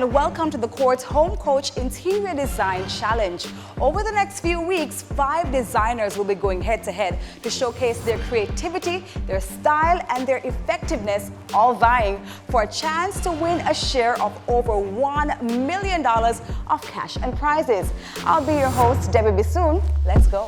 and welcome to the Courts Home Coach Interior Design Challenge. Over the next few weeks, 5 designers will be going head-to-head to showcase their creativity, their style, and their effectiveness, all vying for a chance to win a share of over $1 million of cash and prizes. I'll be your host, Debbie Bissoon. Let's go.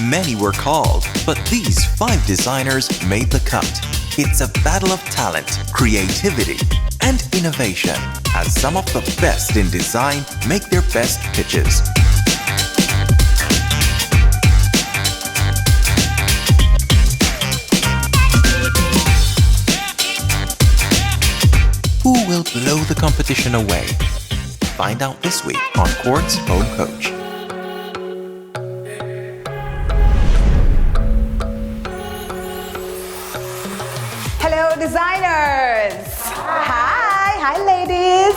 Many were called, but these 5 designers made the cut. It's a battle of talent, creativity, and innovation as some of the best in design make their best pitches. Who will blow the competition away? Find out this week on Courts Home Coach. Hello, designers. Hi, ladies.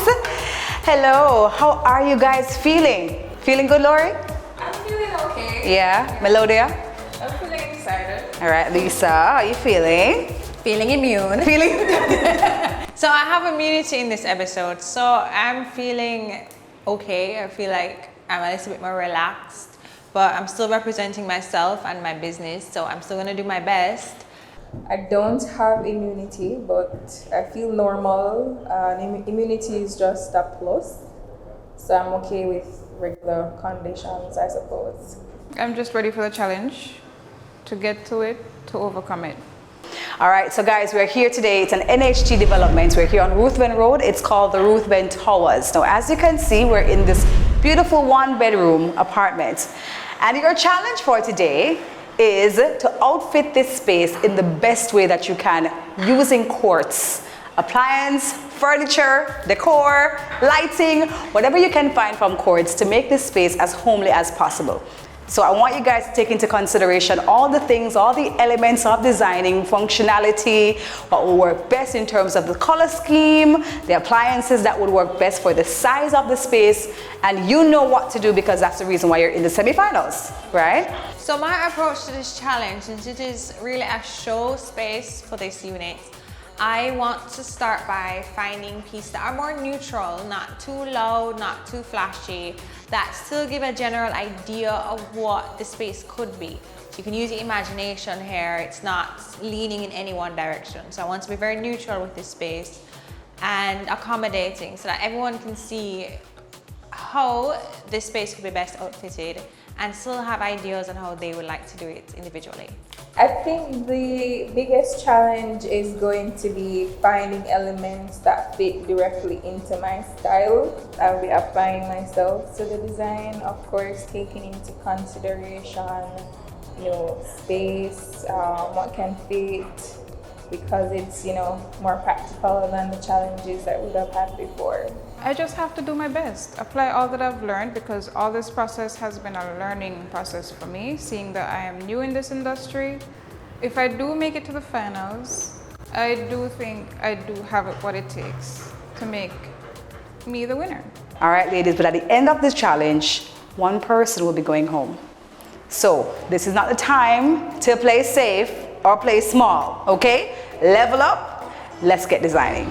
Hello, how are you guys feeling? Feeling good, Lori? I'm feeling okay. Yeah, Melodia? I'm feeling excited. All right, Lisa, how are you feeling? Feeling immune. Feeling? So I have immunity in this episode, so I'm feeling okay. I feel like I'm a little bit more relaxed, but I'm still representing myself and my business, so I'm still gonna do my best. I don't have immunity, but I feel normal. Immunity is just a plus, so I'm okay with regular conditions, I suppose. I'm just ready for the challenge, to get to it, to overcome it. All right, so guys, we're here today. It's an NHT development. We're here on Ruthven Road. It's called the Ruthven Towers. Now, as you can see, we're in this beautiful 1-bedroom apartment. And your challenge for today is to outfit this space in the best way that you can using quartz. Appliance, furniture, decor, lighting, whatever you can find from quartz to make this space as homely as possible. So I want you guys to take into consideration all the things, all the elements of designing, functionality, what will work best in terms of the color scheme, the appliances that would work best for the size of the space, and you know what to do because that's the reason why you're in the semifinals, right? So my approach to this challenge, since it is really a show space for this unit, I want to start by finding pieces that are more neutral, not too loud, not too flashy, that still give a general idea of what the space could be. So you can use your imagination here, it's not leaning in any one direction. So I want to be very neutral with this space and accommodating so that everyone can see how this space could be best outfitted and still have ideas on how they would like to do it individually. I think the biggest challenge is going to be finding elements that fit directly into my style. I'll be applying myself to the design, of course, taking into consideration, space, what can fit, because it's, more practical than the challenges I would have had before. I just have to do my best, apply all that I've learned, because all this process has been a learning process for me, seeing that I am new in this industry. If I do make it to the finals, I do think I do have what it takes to make me the winner. All right, ladies, but at the end of this challenge, one person will be going home. So this is not the time to play safe or play small, okay? Level up, let's get designing.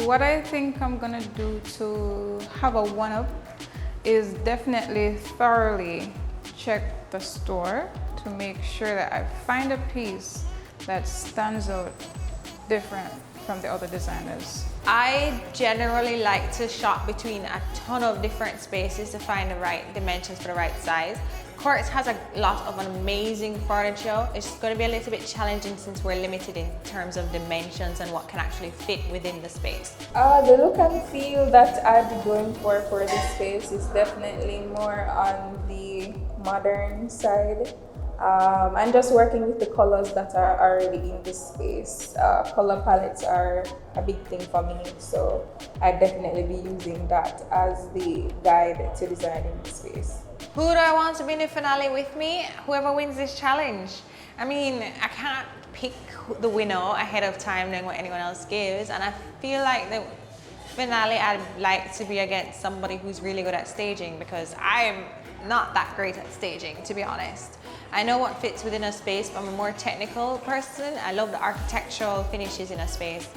What I think I'm gonna do to have a one-up is definitely thoroughly check the store to make sure that I find a piece that stands out different from the other designers. I generally like to shop between a ton of different spaces to find the right dimensions for the right size. Quartz has a lot of amazing furniture. It's going to be a little bit challenging since we're limited in terms of dimensions and what can actually fit within the space. The look and feel that I'd be going for this space is definitely more on the modern side. And just working with the colors that are already in this space. Color palettes are a big thing for me, so I'd definitely be using that as the guide to designing the space. Who do I want to be in the finale with me? Whoever wins this challenge. I mean, I can't pick the winner ahead of time knowing what anyone else gives, and I feel like finale, I'd like to be against somebody who's really good at staging, because I'm not that great at staging, to be honest. I know what fits within a space, but I'm a more technical person. I love the architectural finishes in a space,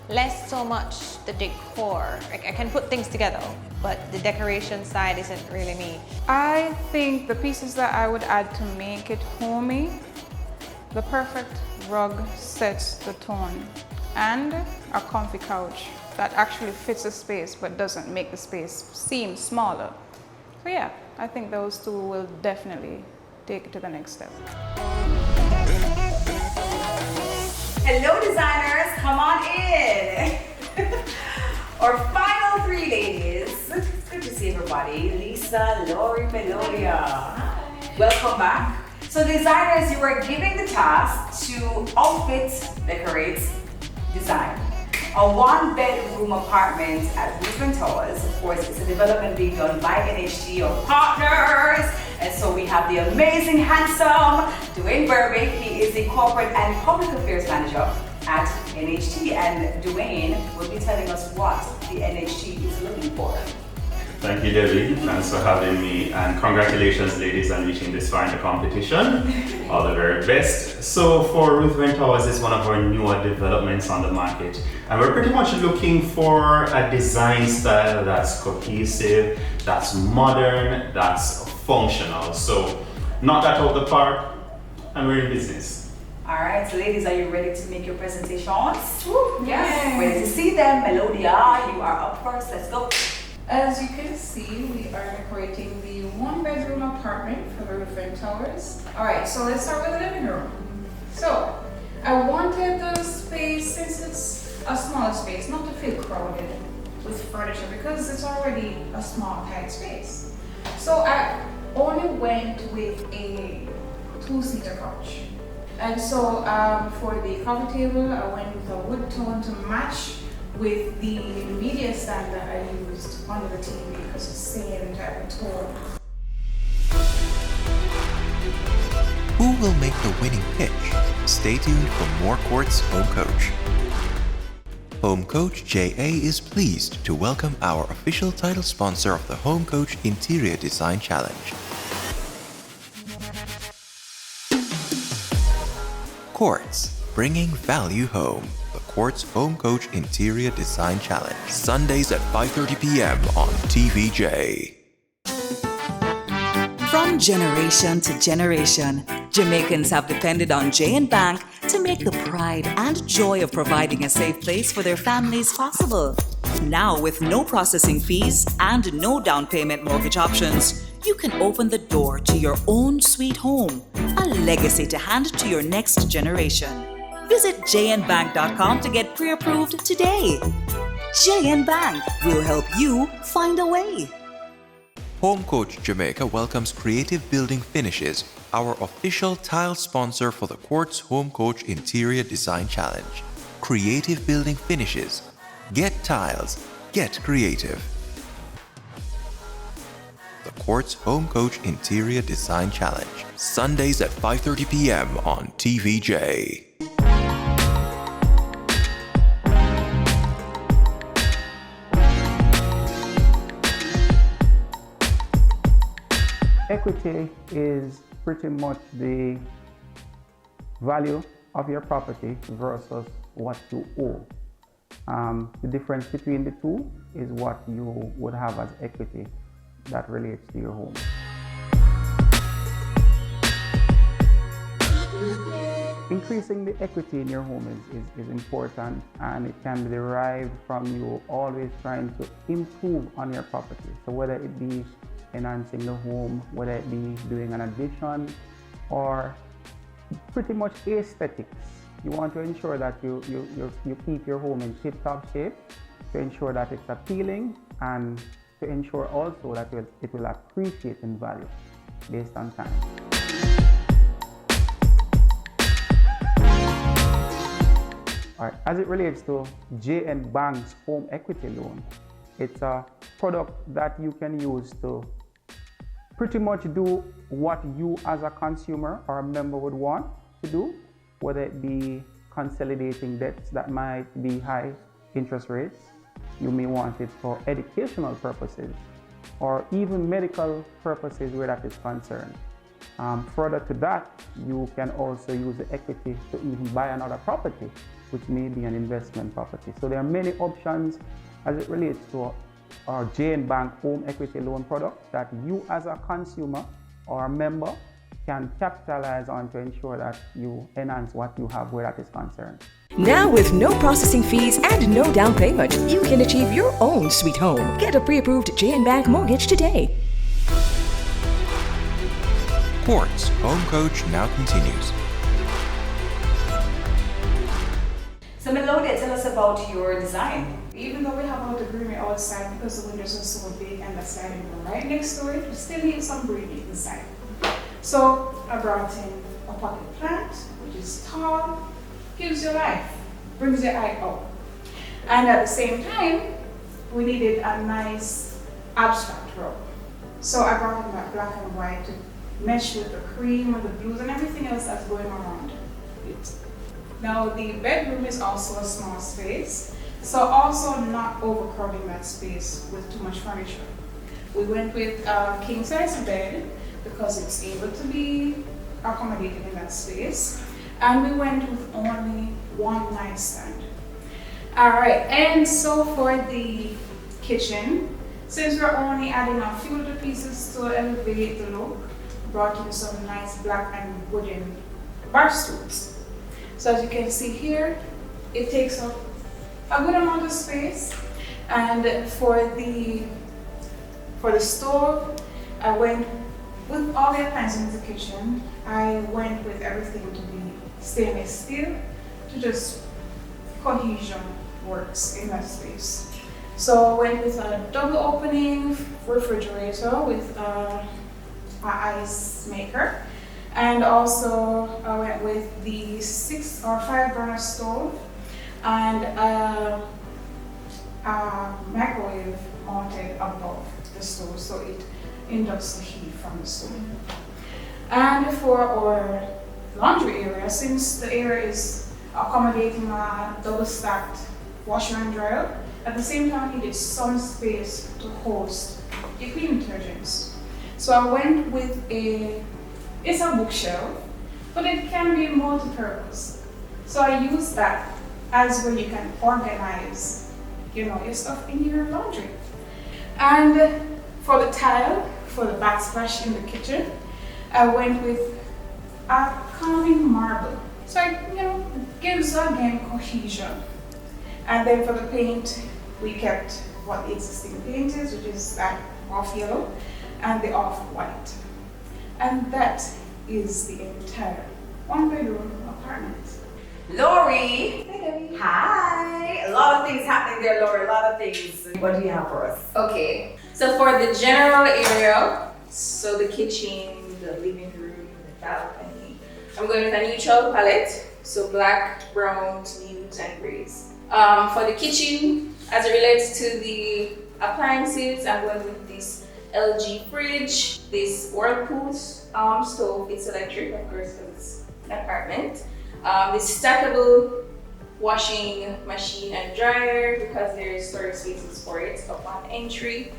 less so much the decor. I can put things together, but the decoration side isn't really me. I think the pieces that I would add to make it homey, the perfect rug sets the tone, and a comfy couch that actually fits the space but doesn't make the space seem smaller. So yeah, I think those two will definitely take it to the next step. Hello designers, come on in. Our final three ladies. It's good to see everybody. Lisa, Lori, Melodia. Welcome back. So designers, you were given the task to outfit, decorate, design a one-bedroom apartment at Ruthven Towers. Of course, it's a development being done by NHT or partners. And so we have the amazing, handsome Dwayne Burbick. He is the Corporate and Public Affairs Manager at NHT. And Dwayne will be telling us what the NHT is looking for. Thank you, Debbie. Thanks for having me, and congratulations, ladies, on reaching this far in the competition. All the very best. So, for Ruthven Towers is one of our newer developments on the market, and we're pretty much looking for a design style that's cohesive, that's modern, that's functional. So, knock that out the park, and we're in business. All right, so ladies, are you ready to make your presentations? Yes. Ready to see them? Melodia, you are up first. Let's go. As you can see, we are decorating the one-bedroom apartment for the Ruthven Towers. All right, so let's start with the living room. So, I wanted the space, since it's a small space, not to feel crowded with furniture because it's already a small, tight space. So I only went with a two-seater couch. And so for the coffee table, I went with a wood tone to match with the media stand that I used under the TV because it's the same type of tone. Who will make the winning pitch? Stay tuned for more Quartz Home Coach. Home Coach JA is pleased to welcome our official title sponsor of the Home Coach Interior Design Challenge. Quartz, bringing value home. The Quartz Home Coach Interior Design Challenge. Sundays at 5:30 p.m. on TVJ. From generation to generation, Jamaicans have depended on J&B Bank to make the pride and joy of providing a safe place for their families possible. Now, with no processing fees and no down payment mortgage options, you can open the door to your own sweet home, a legacy to hand to your next generation. Visit jnbank.com to get pre-approved today. JN Bank will help you find a way. Home Coach Jamaica welcomes Creative Building Finishes, our official tile sponsor for the Quartz Home Coach Interior Design Challenge. Creative Building Finishes. Get tiles, get creative. The Quartz Home Coach Interior Design Challenge. Sundays at 5:30 p.m. on TVJ. Equity is pretty much the value of your property versus what you owe. The difference between the two is what you would have as equity that relates to your home. Increasing the equity in your home is important, and it can be derived from you always trying to improve on your property. So whether it be enhancing the home, whether it be doing an addition, or pretty much aesthetics. You want to ensure that you keep your home in tip-top shape, to ensure that it's appealing, and to ensure also that it will appreciate in value based on time. All right, as it relates to J&B Bank's home equity loan, it's a product that you can use to pretty much do what you as a consumer or a member would want to do, whether it be consolidating debts that might be high interest rates, You may want it for educational purposes or even medical purposes where that is concerned. Further to that, you can also use the equity to even buy another property, which may be an investment property. So there are many options as it relates to our Jane Bank home equity loan product that you as a consumer or a member can capitalize on to ensure that you enhance what you have where that is concerned. Now with no processing fees and no down payment, you can achieve your own sweet home. Get a pre-approved J&B Bank mortgage today. Quartz Home Coach now continues. So Melodia, tell us about your design. Even though we have our agreement outside because the windows are so big and the sliding door right next to it, we still need some breathing inside. So I brought in a pocket plant, which is tall, gives you life, brings your eye up. And at the same time, we needed a nice abstract rug. So I brought in that black and white to mesh with the cream and the blues and everything else that's going around it. Now the bedroom is also a small space, so also not overcrowding that space with too much furniture. We went with a king size bed because it's able to be accommodated in that space, and we went with only one nightstand. All right, and so for the kitchen, since we're only adding a few little pieces to elevate the look, brought in some nice black and wooden bar stools. So as you can see here, it takes up a good amount of space. And for the stove, I went with all the appliances in the kitchen. I went with everything to be stainless steel to just cohesion works in that space. So I went with a double opening refrigerator with an ice maker. And also I went with the 6 or 5 burner stove and a microwave mounted above the stove so it inducts the heat from the stove. And for our laundry area, since the area is accommodating a double stacked washer and dryer, at the same time I needed some space to host the cleaning detergents. So I went with it's a bookshelf, but it can be multi-purpose. So I use that as where you can organize, your stuff in your laundry. And for the tile, for the backsplash in the kitchen, I went with a calming marble. So it gives again cohesion. And then for the paint, we kept what the existing paint is, which is that off yellow and the off white. And that is the entire one-bedroom apartment. Lori! Hi, Debbie. Hi! A lot of things happening there, Lori, a lot of things. What do you have for us? Okay, so for the general area, so the kitchen, the living room, the balcony, I'm going with a neutral palette, so black, brown, nudes, and grays. For the kitchen, as it relates to the appliances, I'm going with this LG fridge, this Whirlpool stove. It's electric, of course, because it's an apartment. This stackable washing machine and dryer because there's storage spaces for it upon entry,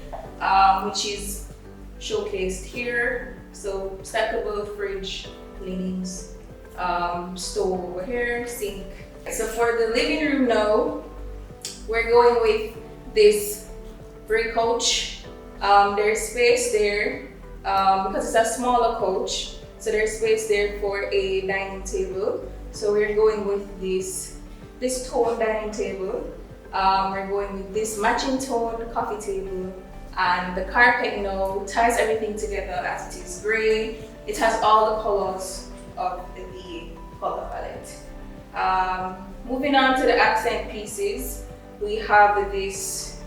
which is showcased here. So stackable fridge, linens, stove over here, sink. So for the living room now, we're going with this gray couch. There's space there because it's a smaller couch, so there's space there for a dining table. So we're going with this tone dining table. We're going with this matching tone coffee table, and the carpet now ties everything together as it is gray. It has all the colors of the color palette. Moving on to the accent pieces, we have this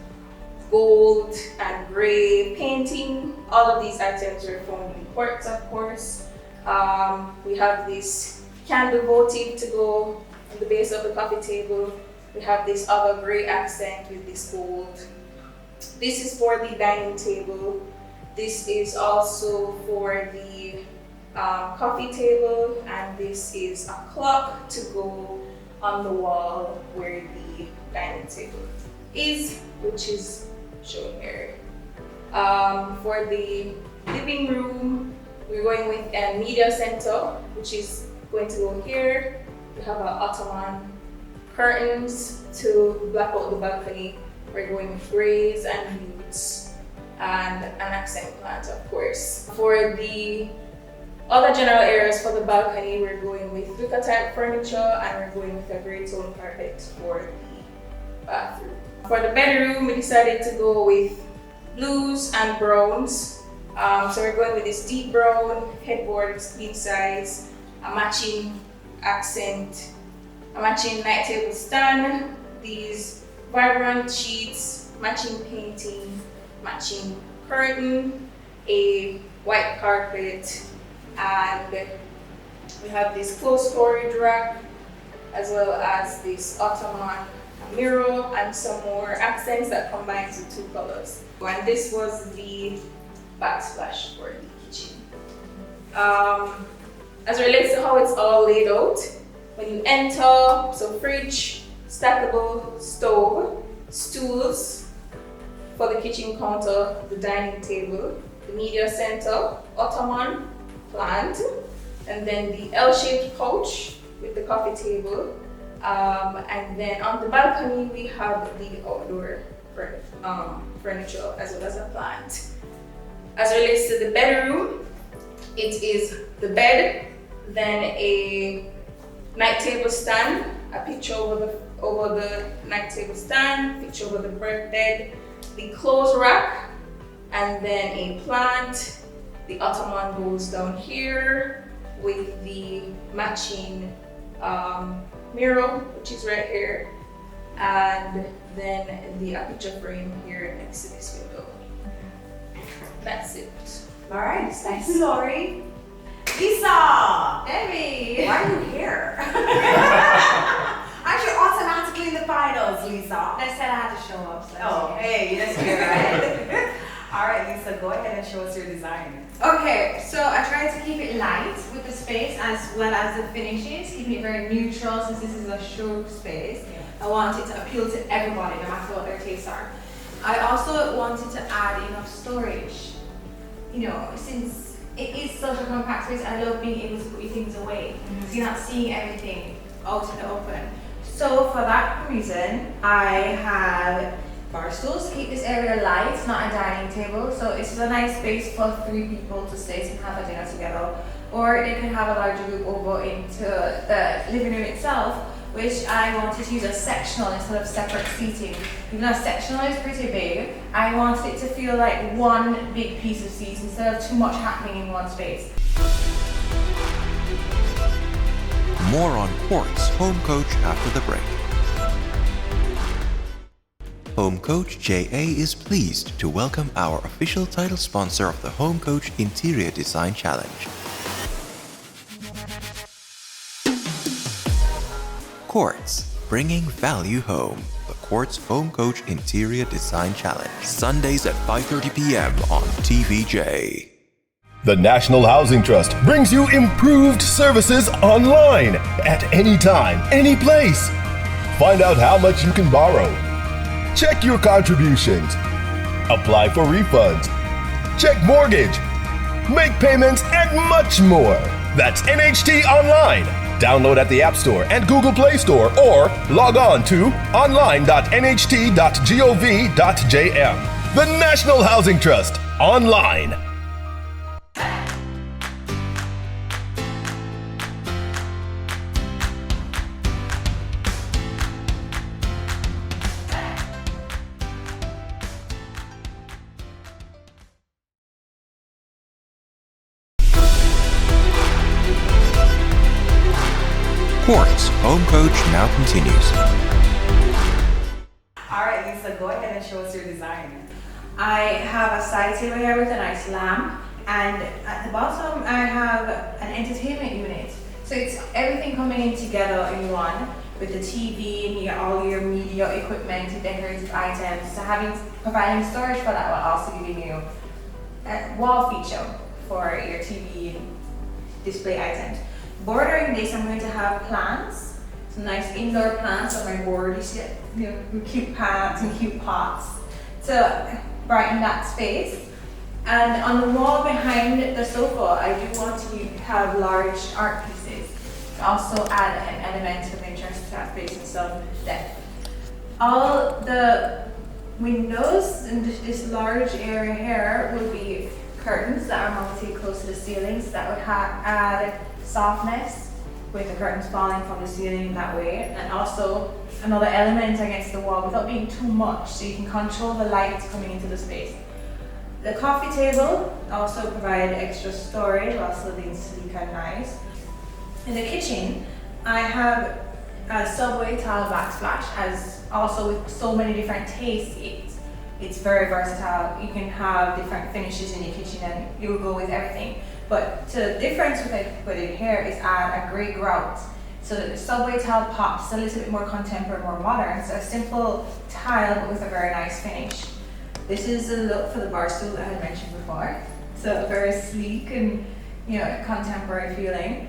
gold and gray painting. All of these items are found in quartz, of course. We have this candle votive to go on the base of the coffee table. We have this other gray accent with this gold. This is for the dining table. This is also for the coffee table, and this is a clock to go on the wall where the dining table is. which is shown here. For the living room, we're going with a media center, which is going to go here. We have our ottoman, curtains to black out the balcony. We're going with grays and nudes, and an accent plant, of course. For the other general areas for the balcony, we're going with wicker type furniture, and we're going with a gray tone carpet for the bathroom. For the bedroom, we decided to go with blues and browns. So we're going with this deep brown headboard, queen size, a matching accent, a matching night table stand, these vibrant sheets, matching painting, matching curtain, a white carpet, and we have this closed storage rack, as well as this ottoman mirror and some more accents that combines the two colors. And this was the backsplash for the kitchen. As it relates to how it's all laid out, when you enter, so fridge, stackable stove, stools for the kitchen counter, the dining table, the media center, ottoman, plant, and then the L-shaped couch with the coffee table. And then on the balcony, we have the outdoor furniture as well as a plant. As it relates to the bedroom, it is the bed, then a night table stand, a picture over the night table stand, picture over the bed, the clothes rack, and then a plant. The ottoman goes down here with the matching mirror, which is right here, and then the picture frame here next to this window. That's it. All right, thanks, Lori. Lisa! Debbie! Why are you here? Aren't you automatically in the finals, Lisa? I said I had to show up. So Oh, hey, that's good, right? All right, Lisa, go ahead and show us your design. Okay, so I tried to keep it light with the space as well as the finishes, keeping it very neutral since this is a show space. I want it to appeal to everybody, no matter what their tastes are. I also wanted to add enough storage. You know, since it is such a compact space, I love being able to put your things away. So you're not seeing everything out in the open. So for that reason, I have bar stools to keep this area light, not a dining table. So it's a nice space for 3 people to sit and have a dinner together. Or they can have a larger group over into the living room itself, which I wanted to use as sectional instead of separate seating. Even though sectional is pretty big, I wanted it to feel like one big piece of seats instead of too much happening in one space. More on Quartz Home Coach after the break. Home Coach JA is pleased to welcome our official title sponsor of the Home Coach Interior Design Challenge. Quartz, bringing value home. The Quartz Home Coach Interior Design Challenge. Sundays at 5:30 p.m. on TVJ. The National Housing Trust brings you improved services online at any time, any place. Find out how much you can borrow. Check your contributions. Apply for refunds. Check mortgage. Make payments and much more. That's NHT Online. Download at the App Store and Google Play Store or log on to online.nht.gov.jm. The National Housing Trust Online. Quartz Home Coach now continues. All right, Lisa, go ahead and show us your design. I have a side table here with a nice lamp, and at the bottom I have an entertainment unit. So it's everything coming in together in one, with the TV and all your media equipment and decorative items. So providing storage for that while also giving you a wall feature for your TV and display items. Bordering this, I'm going to have plants some nice indoor plants on my board. You see, cute plants and cute pots to brighten that space. And on the wall behind the sofa, I do want to have large art pieces to also add an element of interest to that space and some depth. All the windows in this large area here will be curtains that are mounted close to the ceilings that would add softness with the curtains falling from the ceiling that way, and also another element against the wall without being too much, so you can control the light coming into the space. The coffee table also provides extra storage while still being sleek and nice. In the kitchen, I have a Subway tile backsplash, as also with so many different tastes, it's very versatile. You can have different finishes in your kitchen and you will go with everything. But the difference with I put in here is add a grey grout, so that the Subway tile pops a little bit more contemporary, more modern. So a simple tile but with a very nice finish. This is the look for the bar stool that I had mentioned before. So very sleek and contemporary feeling.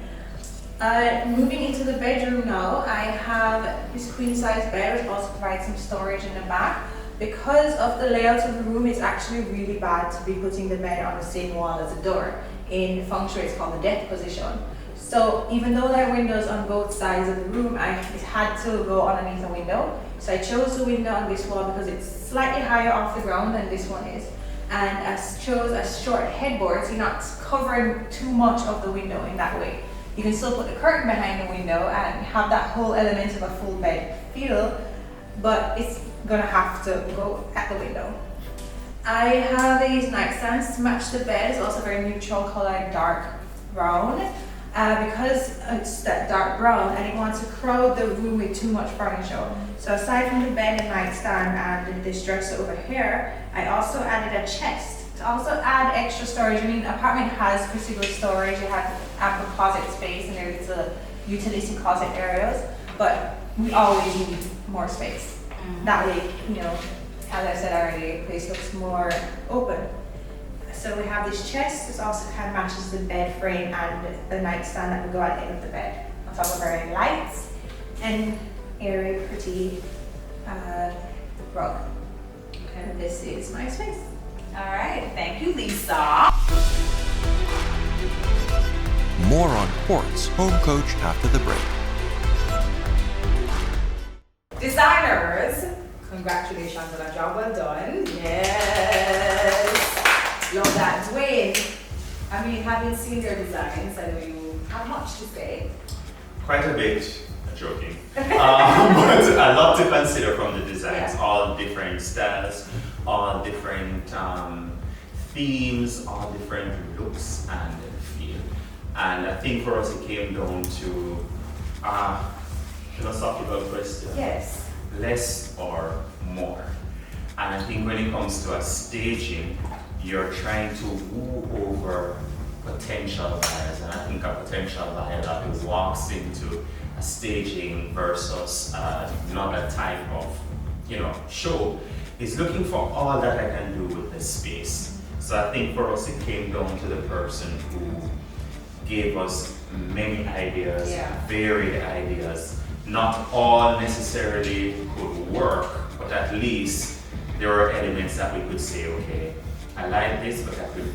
Moving into the bedroom now, I have this queen size bed which also provides some storage in the back. Because of the layout of the room, it's actually really bad to be putting the bed on the same wall as the door. In feng shui, it's called the death position. So even though there are windows on both sides of the room, I had to go underneath a window. So I chose the window on this wall because it's slightly higher off the ground than this one is. And I chose a short headboard, so you're not covering too much of the window in that way. You can still put the curtain behind the window and have that whole element of a full bed feel, but it's gonna have to go at the window. I have these nightstands to match the bed. It's also very neutral color, dark brown. Because it's that dark brown, I didn't want to crowd the room with too much furniture. So aside from the bed and nightstand and this dresser over here, I also added a chest to also add extra storage. I mean, the apartment has physical storage. It has ample closet space and there's the utility closet areas, but we always need more space. That way, as I said already, the place looks more open. So we have this chest. This also kind of matches the bed frame and the nightstand that would go at the end of the bed. On top of very light and airy, pretty rug. And this is my space. All right, thank you, Lisa. More on Quartz Home Coach after the break. Designers, congratulations on a job well done. Yes. Love that. Dwayne, I mean, having seen your designs, I know you have much to say. Quite a bit, joking. But a lot to consider from the designs, all different styles, all different themes, all different looks and feel. And I think for us it came down to philosophical question. Yes. Less or more. And I think when it comes to a staging, you're trying to woo over potential buyers, and I think a potential buyer that walks into a staging versus another type of show is looking for all that I can do with this space. So I think for us it came down to the person who gave us many ideas, varied ideas. Not all necessarily could work, but at least there were elements that we could say, okay, I like this, but I could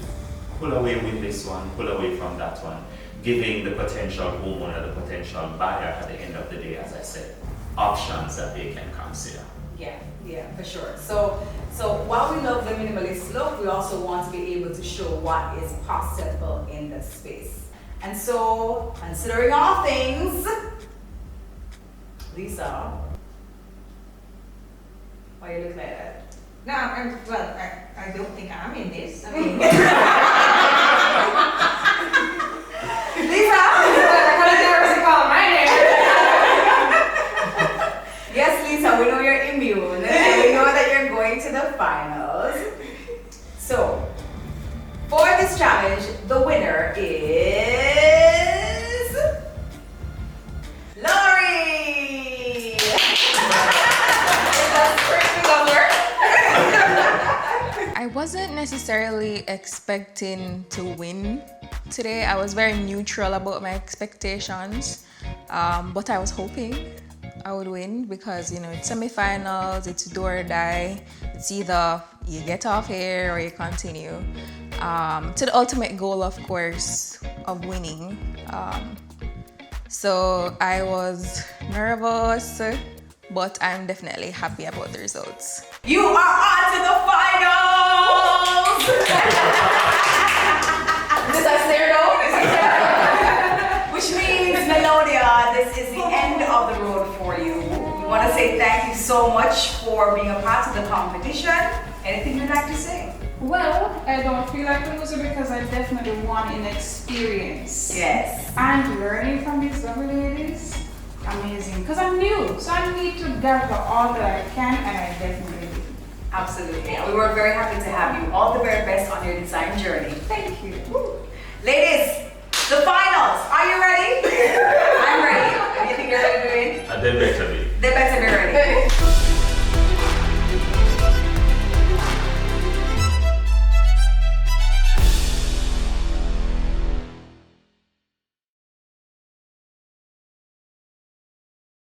pull away with this one, pull away from that one, giving the potential homeowner, the potential buyer at the end of the day, as I said, options that they can consider. Yeah, for sure. So while we love the minimalist look, we also want to be able to show what is possible in the space. And so, considering all things, Lisa, why you look like that? No, I don't think I'm in this. I mean, Lisa, I'm kind of nervous to call my name. Yes, Lisa, we know you're immune, and we know that you're going to the finals. So, for this challenge, the winner is Lori. I was wasn't necessarily expecting to win today. I was very neutral about my expectations, but I was hoping I would win because, you know, it's semifinals, it's do or die. It's either you get off here or you continue. To the ultimate goal, of course, of winning. So I was nervous, but I'm definitely happy about the results. You are on to the finals! This I stared out. Which means, Melodia, this is the end of the road for you. We want to say thank you so much for being a part of the competition. Anything you'd like to say? Well, I don't feel like a loser because I definitely won in experience. Yes. And learning from these lovely ladies, amazing. Because I'm new, so I need to gather all that I can, and I definitely do. Absolutely. We were very happy to have you. All the very best on your design journey. Thank